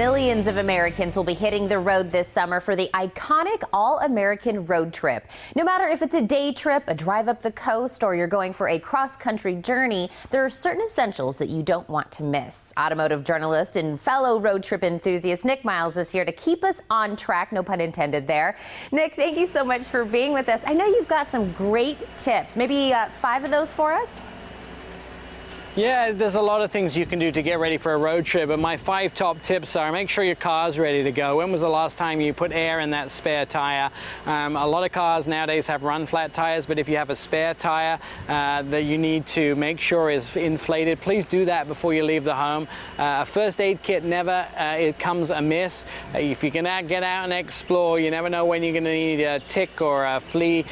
Millions of Americans will be hitting the road this summer for the iconic All-American road trip. No matter if it's a day trip, a drive up the coast, or you're going for a cross-country journey, there are certain essentials that you don't want to miss. Automotive journalist and fellow road trip enthusiast Nick Miles is here to keep us on track, no pun intended there. Nick, thank you so much for being with us. I know you've got some great tips. Maybe 5 of those for us? Yeah, there's a lot of things you can do to get ready for a road trip, but my 5 top tips are: make sure your car's ready to go. When was the last time you put air in that spare tire? A lot of cars nowadays have run flat tires, but if you have a spare tire that you need to make sure is inflated, please do that before you leave the home. A first aid kit never it comes amiss. If you can get out and explore, you never know when you're going to need a tick or a flea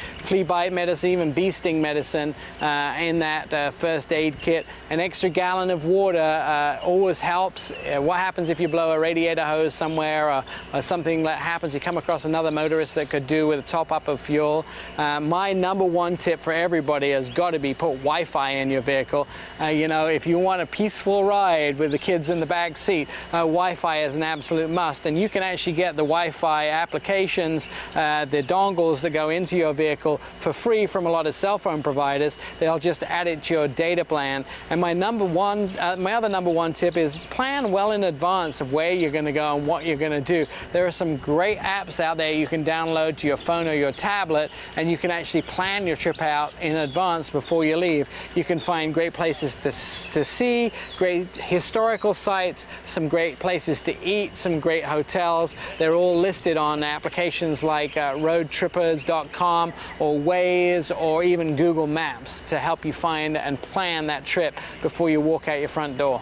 bite medicine, even bee sting medicine in that first aid kit. An extra gallon of water always helps. What happens if you blow a radiator hose somewhere, or something that happens, you come across another motorist that could do with a top up of fuel? My number 1 tip for everybody has got to be put Wi-Fi in your vehicle. You know, if you want a peaceful ride with the kids in the back seat, Wi-Fi is an absolute must. And you can actually get the Wi-Fi applications, the dongles that go into your vehicle for free from a lot of cell phone providers. They'll just add it to your data plan. And my other number one tip is plan well in advance of where you're going to go and what you're going to do. There are some great apps out there you can download to your phone or your tablet, and you can actually plan your trip out in advance before you leave. You can find great places to see, great historical sites, some great places to eat, some great hotels. They're all listed on applications like roadtrippers.com or Waze or even Google Maps to help you find and plan that trip before you walk out your front door.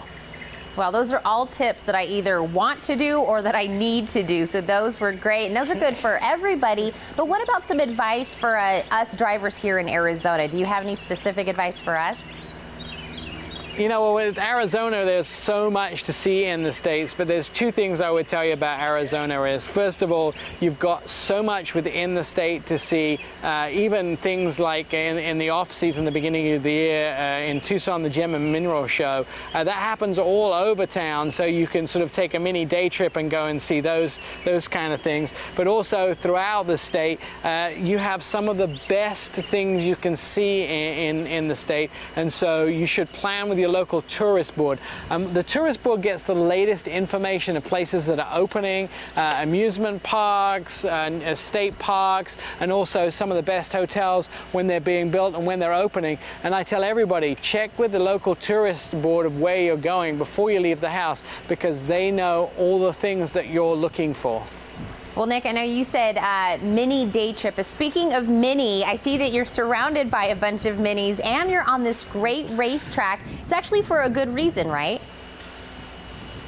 Well, those are all tips that I either want to do or that I need to do. So those were great, and those are good for everybody. But what about some advice for us drivers here in Arizona? Do you have any specific advice for us? You know, with Arizona, there's so much to see in the States, but there's 2 things I would tell you about Arizona is, first of all, you've got so much within the state to see, even things like in the off-season, the beginning of the year, in Tucson, the Gem and Mineral Show. That happens all over town, so you can sort of take a mini day trip and go and see those kind of things. But also throughout the state, you have some of the best things you can see in the state, and so you should plan with your local tourist board. The tourist board gets the latest information of places that are opening, amusement parks, state parks, and also some of the best hotels when they're being built and when they're opening. And I tell everybody, check with the local tourist board of where you're going before you leave the house, because they know all the things that you're looking for. Well, Nick, I know you said mini day trip. Speaking of mini, I see that you're surrounded by a bunch of minis and you're on this great racetrack. It's actually for a good reason, right?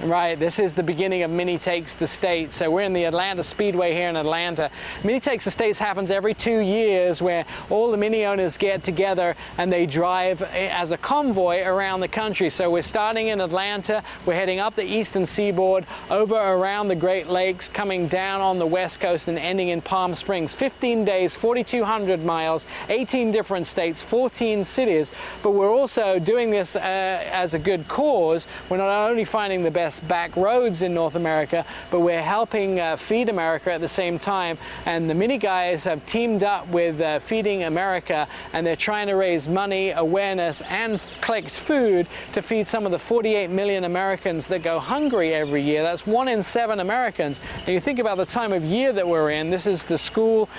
Right, this is the beginning of Mini Takes the State. So we're in the Atlanta Speedway here in Atlanta. Mini Takes the States happens every 2 years, where all the mini owners get together and they drive as a convoy around the country. So we're starting in Atlanta, we're heading up the eastern seaboard, over around the Great Lakes, coming down on the west coast and ending in Palm Springs. 15 days, 4,200 miles, 18 different states, 14 cities. But we're also doing this as a good cause. We're not only finding the best back roads in North America, but we're helping feed America at the same time. And the mini guys have teamed up with Feeding America, and they're trying to raise money, awareness, and collect food to feed some of the 48 million Americans that go hungry every year. That's 1 in 7 Americans. And you think about the time of year that we're in. This is the school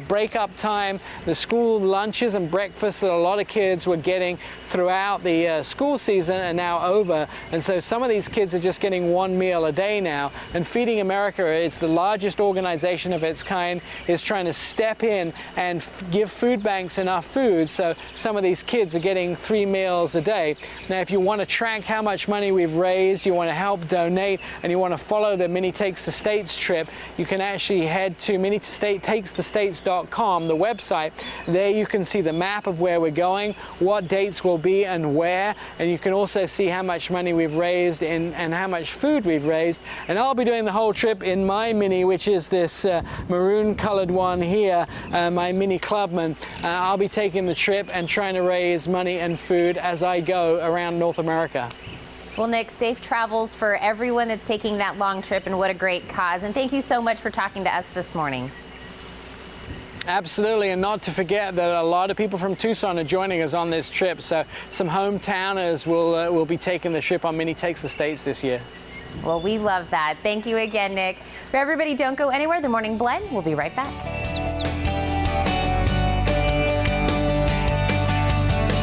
break-up time, the school lunches and breakfasts that a lot of kids were getting throughout the school season are now over. And so some of these kids are just getting 1 meal a day now. And Feeding America, it's the largest organization of its kind, is trying to step in and give food banks enough food, so some of these kids are getting 3 meals a day. Now, if you want to track how much money we've raised, you want to help donate, and you want to follow the Mini Takes the States trip, you can actually head to minitakesthestates.com, the website. There you can see the map of where we're going, what dates will be and where, and you can also see how much money we've raised and how much food we've raised. And I'll be doing the whole trip in my Mini, which is this maroon colored one here, my Mini Clubman. I'll be taking the trip and trying to raise money and food as I go around North America. Well, Nick, safe travels for everyone that's taking that long trip, and what a great cause. And thank you so much for talking to us this morning. Absolutely, and not to forget that a lot of people from Tucson are joining us on this trip. So some hometowners will be taking the ship on Mini Takes the States this year. Well, we love that. Thank you again, Nick. For everybody, don't go anywhere. The Morning Blend, we'll be right back.